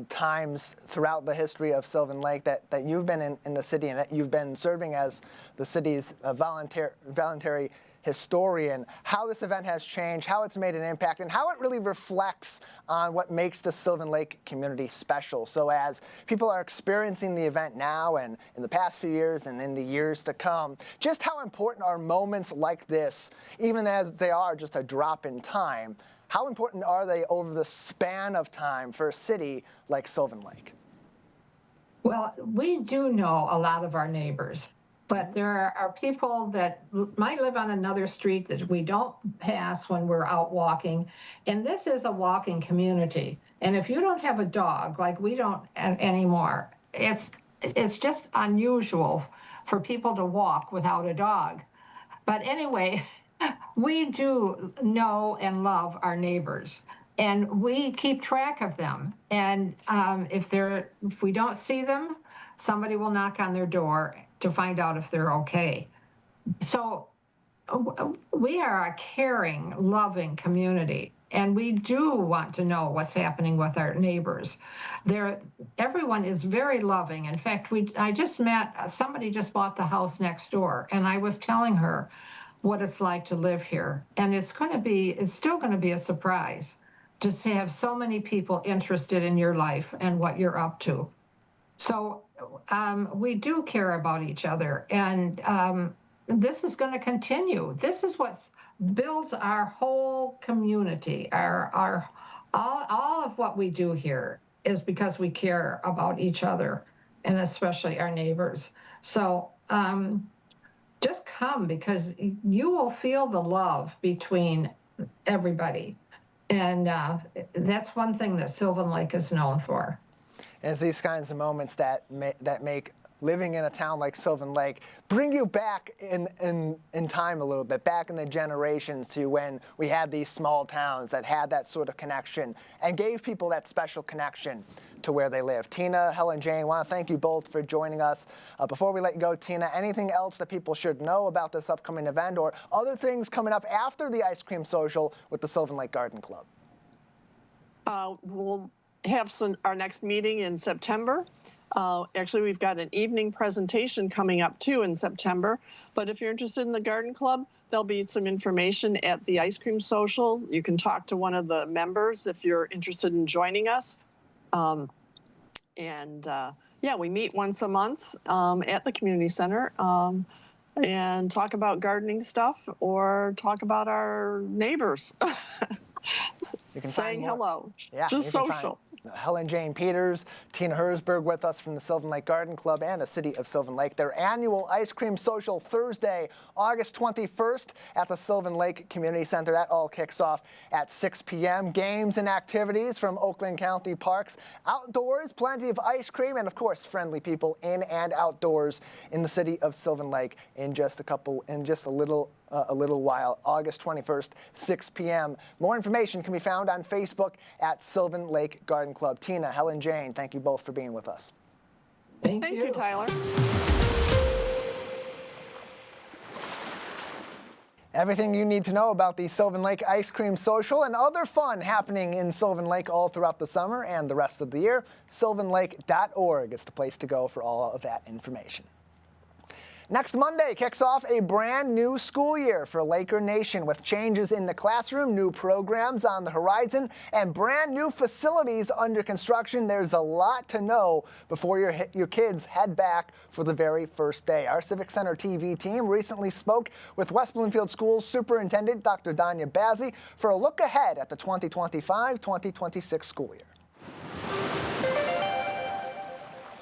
times throughout the history of Sylvan Lake that you've been in the city, and that you've been serving as the city's voluntary historian. How this event has changed, how it's made an impact, and how it really reflects on what makes the Sylvan Lake community special. So as people are experiencing the event now and in the past few years and in the years to come, just how important are moments like this, even as they are just a drop in time, how important are they over the span of time for a city like Sylvan Lake? Well, we do know a lot of our neighbors. But there are people that might live on another street that we don't pass when we're out walking. And this is a walking community. And if you don't have a dog, like we don't anymore, it's just unusual for people to walk without a dog. But anyway, we do know and love our neighbors, and we keep track of them. And if we don't see them, somebody will knock on their door to find out if they're okay. So we are a caring, loving community, and we do want to know what's happening with our neighbors. Everyone is very loving. In fact, I just met, somebody just bought the house next door, and I was telling her what it's like to live here. And it's still going to be a surprise to have so many people interested in your life and what you're up to. So we do care about each other, and this is going to continue. This is what builds our whole community. All of what we do here is because we care about each other, and especially our neighbors. So just come, because you will feel the love between everybody. And that's one thing that Sylvan Lake is known for. It's these kinds of moments that make living in a town like Sylvan Lake bring you back in time a little bit, back in the generations to when we had these small towns that had that sort of connection and gave people that special connection to where they live. Tina, Helen, Jane, I want to thank you both for joining us. Before we let you go, Tina, anything else that people should know about this upcoming event or other things coming up after the ice cream social with the Sylvan Lake Garden Club? We'll have our next meeting in September. Actually, we've got an evening presentation coming up too in September. But if you're interested in the Garden Club, there'll be some information at the ice cream social. You can talk to one of the members if you're interested in joining us. Yeah, we meet once a month at the community center and talk about gardening stuff or talk about our neighbors. You can saying hello. Yeah, just social. Helen Jane Peters, Tina Herzberg with us from the Sylvan Lake Garden Club and the City of Sylvan Lake. Their annual ice cream social Thursday, August 21st at the Sylvan Lake Community Center. That all kicks off at 6 p.m. Games and activities from Oakland County parks. Outdoors, plenty of ice cream, and of course, friendly people in and outdoors in the City of Sylvan Lake in just a little while, August 21st, 6 p.m. More information can be found on Facebook at Sylvan Lake Garden Club. Tina, Helen, Jane, thank you both for being with us. Thank you, Tyler. Everything you need to know about the Sylvan Lake Ice Cream Social and other fun happening in Sylvan Lake all throughout the summer and the rest of the year, sylvanlake.org is the place to go for all of that information. Next Monday kicks off a brand new school year for Laker Nation with changes in the classroom, new programs on the horizon, and brand new facilities under construction. There's a lot to know before your kids head back for the very first day. Our Civic Center TV team recently spoke with West Bloomfield Schools Superintendent Dr. Danya Bazzi for a look ahead at the 2025-2026 school year.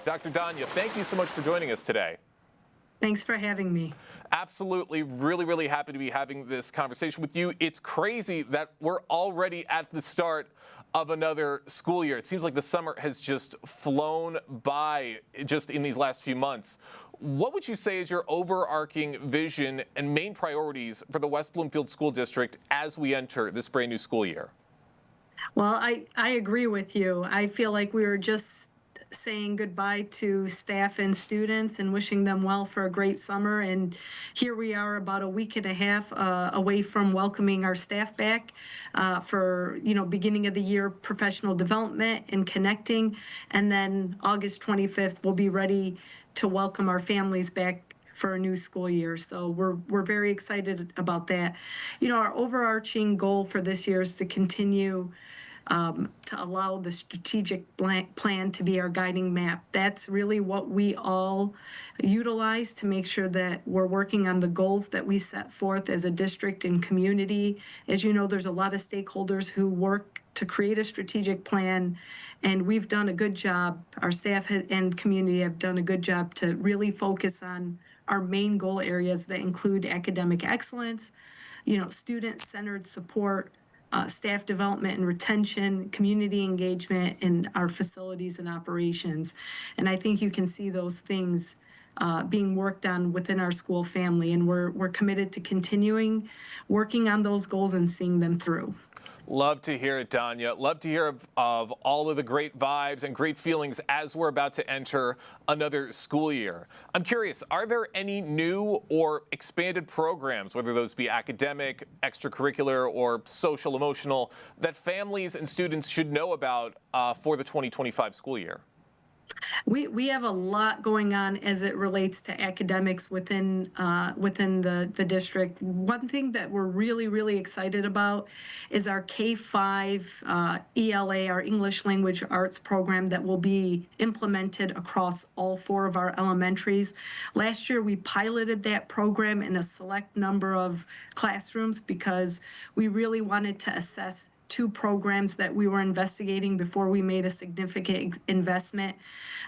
Dr. Danya, thank you so much for joining us today. Thanks for having me. Absolutely. Really, really happy to be having this conversation with you. It's crazy that we're already at the start of another school year. It seems like the summer has just flown by just in these last few months. What would you say is your overarching vision and main priorities for the West Bloomfield School District as we enter this brand new school year? Well, I agree with you. I feel like we were just saying goodbye to staff and students and wishing them well for a great summer. And here we are about a week and a half away from welcoming our staff back for, beginning of the year professional development and connecting. And then August 25th, we'll be ready to welcome our families back for a new school year. So we're very excited about that. Our overarching goal for this year is to continue to allow the strategic plan to be our guiding map. That's really what we all utilize to make sure that we're working on the goals that we set forth as a district and community. As you know, there's a lot of stakeholders who work to create a strategic plan, and we've done a good job. Our staff and community have done a good job to really focus on our main goal areas that include academic excellence, student-centered support, staff development and retention, community engagement, and our facilities and operations. And I think you can see those things being worked on within our school family, and we're committed to continuing working on those goals and seeing them through. Love to hear it, Danya. Love to hear of all of the great vibes and great feelings as we're about to enter another school year. I'm curious, are there any new or expanded programs, whether those be academic, extracurricular, or social, emotional, that families and students should know about for the 2025 school year? We have a lot going on as it relates to academics within the district. One thing that we're really excited about is our K-5 ELA, our English Language Arts program, that will be implemented across all 4 of our elementaries. Last year, we piloted that program in a select number of classrooms because we really wanted to assess 2 programs that we were investigating before we made a significant investment.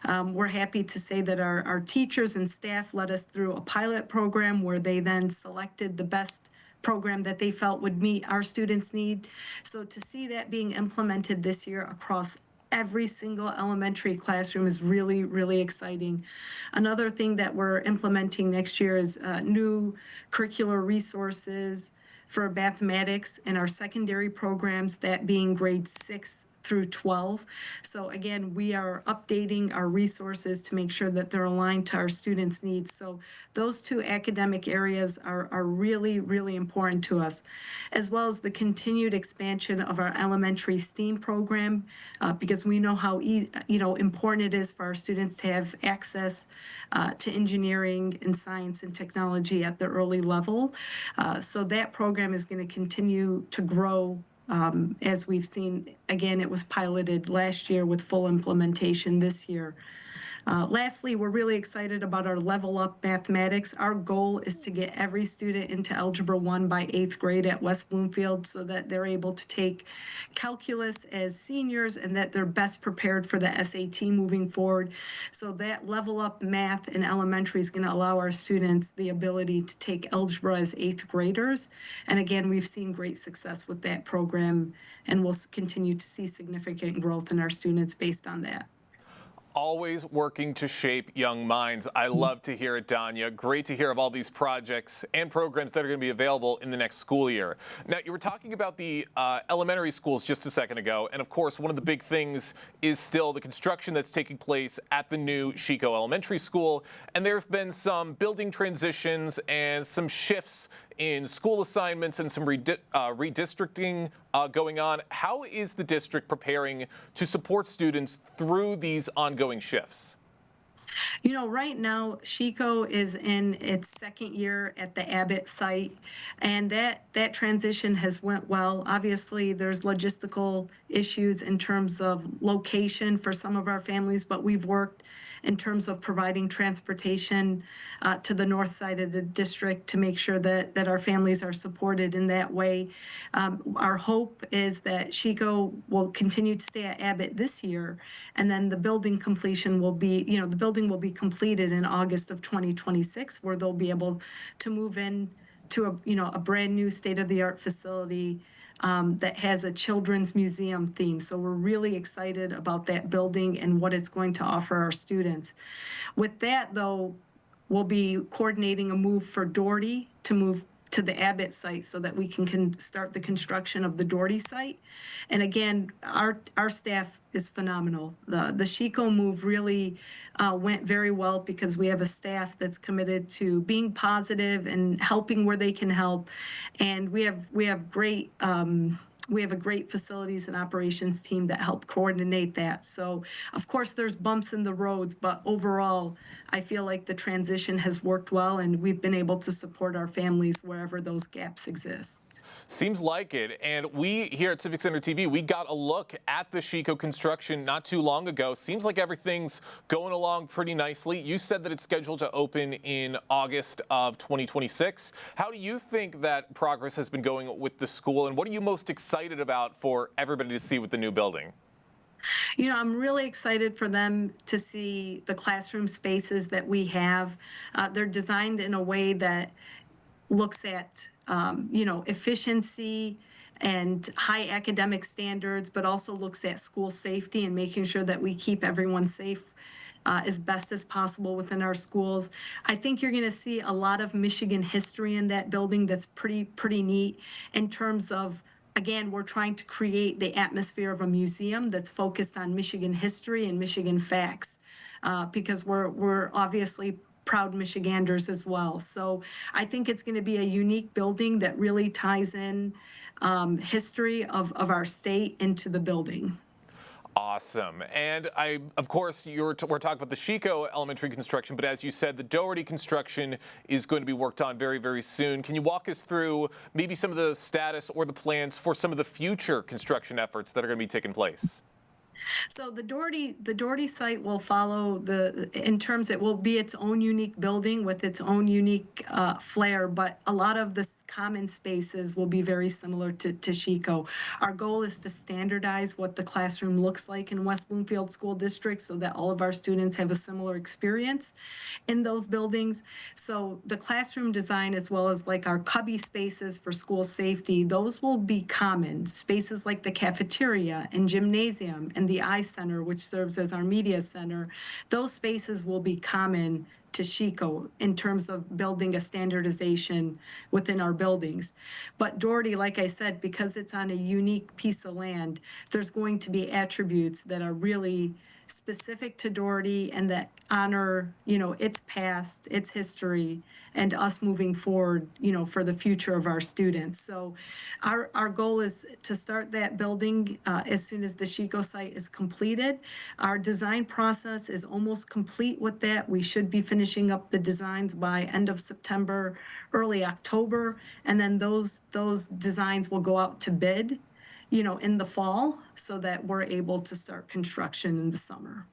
We're happy to say that our teachers and staff led us through a pilot program where they then selected the best program that they felt would meet our students' need. So to see that being implemented this year across every single elementary classroom is really exciting. Another thing that we're implementing next year is new curricular resources for mathematics in our secondary programs, that being grades 6 through 12. So again, we are updating our resources to make sure that they're aligned to our students' needs. So those 2 academic areas are really important to us, as well as the continued expansion of our elementary STEAM program, because we know how important it is for our students to have access to engineering and science and technology at the early level. So that program is going to continue to grow. As we've seen, again, it was piloted last year with full implementation this year. Lastly, we're really excited about our Level Up Mathematics. Our goal is to get every student into Algebra 1 by 8th grade at West Bloomfield so that they're able to take calculus as seniors and that they're best prepared for the SAT moving forward. So that Level Up Math in elementary is going to allow our students the ability to take algebra as 8th graders. And again, we've seen great success with that program, and we'll continue to see significant growth in our students based on that. Always working to shape young minds. I love to hear it, Danya. Great to hear of all these projects and programs that are going to be available in the next school year. Now, you were talking about the elementary schools just a second ago, and of course, one of the big things is still the construction that's taking place at the new Chico Elementary School, and there have been some building transitions and some shifts in school assignments and some redistricting going on. How is the district preparing to support students through these ongoing shifts? Right now, Chico is in its 2nd year at the Abbott site, and that transition has went well. Obviously, there's logistical issues in terms of location for some of our families, but we've worked in terms of providing transportation to the north side of the district to make sure that our families are supported in that way. Our hope is that Chico will continue to stay at Abbott this year, and then the building completion will be, the building will be completed in August of 2026, where they'll be able to move in to a brand new state-of-the-art facility that has a children's museum theme. So we're really excited about that building and what it's going to offer our students. With that, though, we'll be coordinating a move for Doherty to move to the Abbott site so that we can start the construction of the Doherty site. And again, our staff is phenomenal. The Chico move really went very well because we have a staff that's committed to being positive and helping where they can help. And we have great we have a great facilities and operations team that help coordinate that. So, of course, there's bumps in the roads, but overall, I feel like the transition has worked well, and we've been able to support our families wherever those gaps exist. Seems like it. And we here at Civic Center TV, we got a look at the Chico construction not too long ago. Seems like everything's going along pretty nicely. You said that it's scheduled to open in August of 2026. How do you think that progress has been going with the school, and what are you most excited about for everybody to see with the new building? I'm really excited for them to see the classroom spaces that we have. They're designed in a way that looks at, efficiency and high academic standards, but also looks at school safety and making sure that we keep everyone safe as best as possible within our schools. I think you're going to see a lot of Michigan history in that building that's pretty neat in terms of, again, we're trying to create the atmosphere of a museum that's focused on Michigan history and Michigan facts, because we're obviously proud Michiganders as well. So I think it's going to be a unique building that really ties in history of our state into the building. Awesome. And of course, we're talking about the Chico Elementary construction, but as you said, the Doherty construction is going to be worked on very, very soon. Can you walk us through maybe some of the status or the plans for some of the future construction efforts that are going to be taking place? So the Doherty site will follow in terms it will be its own unique building with its own unique flair, but a lot of the common spaces will be very similar to Chico. Our goal is to standardize what the classroom looks like in West Bloomfield School District so that all of our students have a similar experience in those buildings. So the classroom design, as well as like our cubby spaces for school safety, those will be common. Spaces like the cafeteria and gymnasium and the I Center, which serves as our media center, those spaces will be common to Chico in terms of building a standardization within our buildings. But Doherty, like I said, because it's on a unique piece of land, there's going to be attributes that are really specific to Doherty and that honor, its past, its history, and us moving forward, for the future of our students. So our goal is to start that building as soon as the Chico site is completed. Our design process is almost complete with that. We should be finishing up the designs by end of September, early October, and then those designs will go out to bid in the fall so that we're able to start construction in the summer.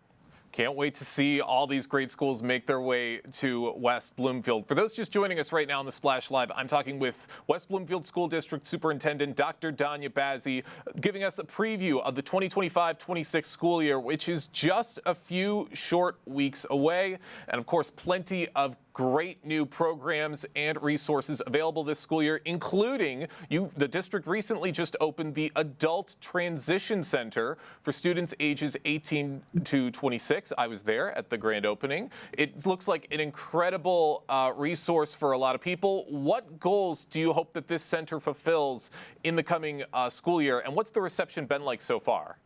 Can't wait to see all these great schools make their way to West Bloomfield. For those just joining us right now on the Splash Live, I'm talking with West Bloomfield School District Superintendent Dr. Danya Bazzi, giving us a preview of the 2025-26 school year, which is just a few short weeks away. And of course, plenty of great new programs and resources available this school year, including the district recently just opened the Adult Transition Center for students ages 18 to 26. I was there at the grand opening. It looks like an incredible resource for a lot of people. What goals do you hope that this center fulfills in the coming school year, and what's the reception been like so far?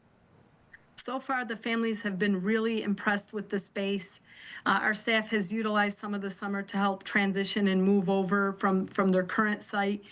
So far, the families have been really impressed with the space. Our staff has utilized some of the summer to help transition and move over from their current site.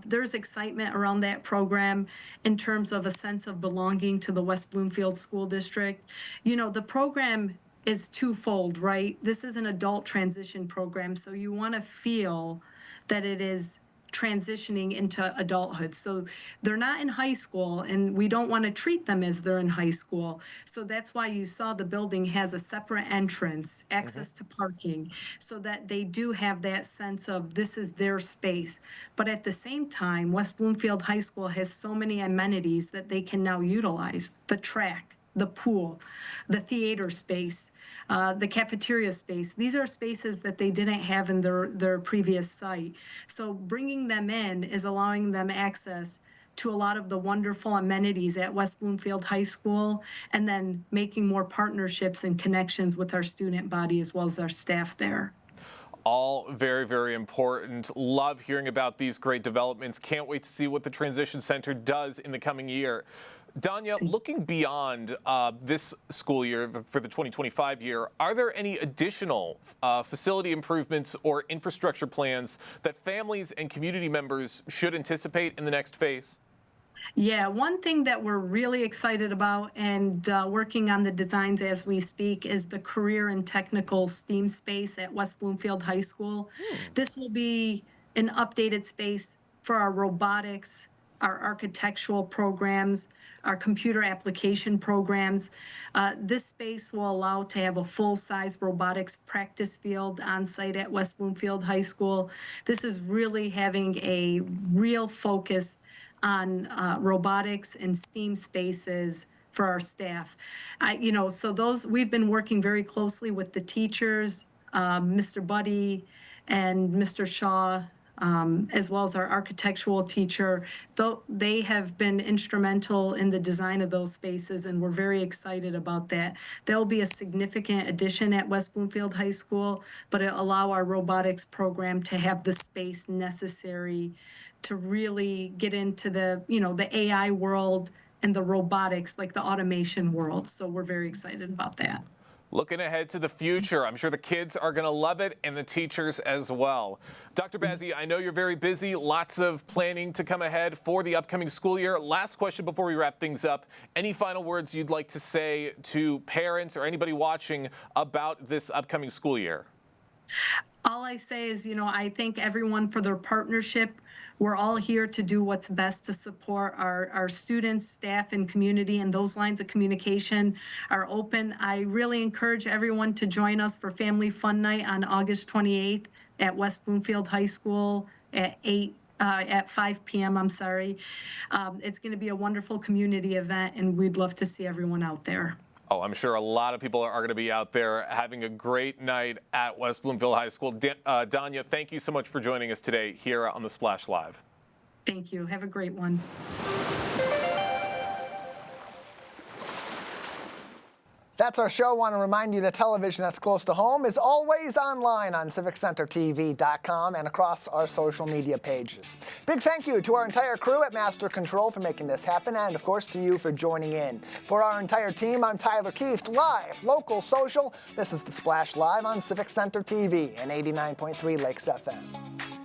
There's excitement around that program in terms of a sense of belonging to the West Bloomfield School District. The program is twofold, right? This is an adult transition program, so you want to feel that it is transitioning into adulthood. So they're not in high school, and we don't want to treat them as they're in high school. So that's why you saw the building has a separate entrance, access to parking, so that they do have that sense of this is their space. But at the same time, West Bloomfield High School has so many amenities that they can now utilize: the track, the pool, the theater space, the cafeteria space. These are spaces that they didn't have in their previous site. So bringing them in is allowing them access to a lot of the wonderful amenities at West Bloomfield High School, and then making more partnerships and connections with our student body as well as our staff there. All very, very important. Love hearing about these great developments. Can't wait to see what the Transition Center does in the coming year. Danya, looking beyond this school year for the 2025 year, are there any additional facility improvements or infrastructure plans that families and community members should anticipate in the next phase? Yeah, one thing that we're really excited about and working on the designs as we speak is the career and technical STEAM space at West Bloomfield High School. This will be an updated space for our robotics, our architectural programs, our computer application programs. This space will allow to have a full-size robotics practice field on site at West Bloomfield High School. This is really having a real focus on robotics and STEAM spaces for our staff. So we've been working very closely with the teachers, Mr. Buddy and Mr. Shaw, as well as our architectural teacher. They have been instrumental in the design of those spaces, and we're very excited about that. There'll be a significant addition at West Bloomfield High School, but it'll allow our robotics program to have the space necessary to really get into the AI world and the robotics, like the automation world. So we're very excited about that. Looking ahead to the future, I'm sure the kids are going to love it and the teachers as well. Dr. Bazzi, I know you're very busy, lots of planning to come ahead for the upcoming school year. Last question before we wrap things up. Any final words you'd like to say to parents or anybody watching about this upcoming school year? All I say is, I thank everyone for their partnership. We're all here to do what's best to support our students, staff, and community, and those lines of communication are open. I really encourage everyone to join us for Family Fun Night on August 28th at West Bloomfield High School at 5 p.m. It's going to be a wonderful community event, and we'd love to see everyone out there. Oh, I'm sure a lot of people are going to be out there having a great night at West Bloomfield High School. Danya, thank you so much for joining us today here on The Splash Live. Thank you. Have a great one. That's our show. I want to remind you that television that's close to home is always online on civiccentertv.com and across our social media pages. Big thank you to our entire crew at Master Control for making this happen, and of course to you for joining in. For our entire team, I'm Tyler Keith, live, local, social. This is The Splash Live on Civic Center TV and 89.3 Lakes FM.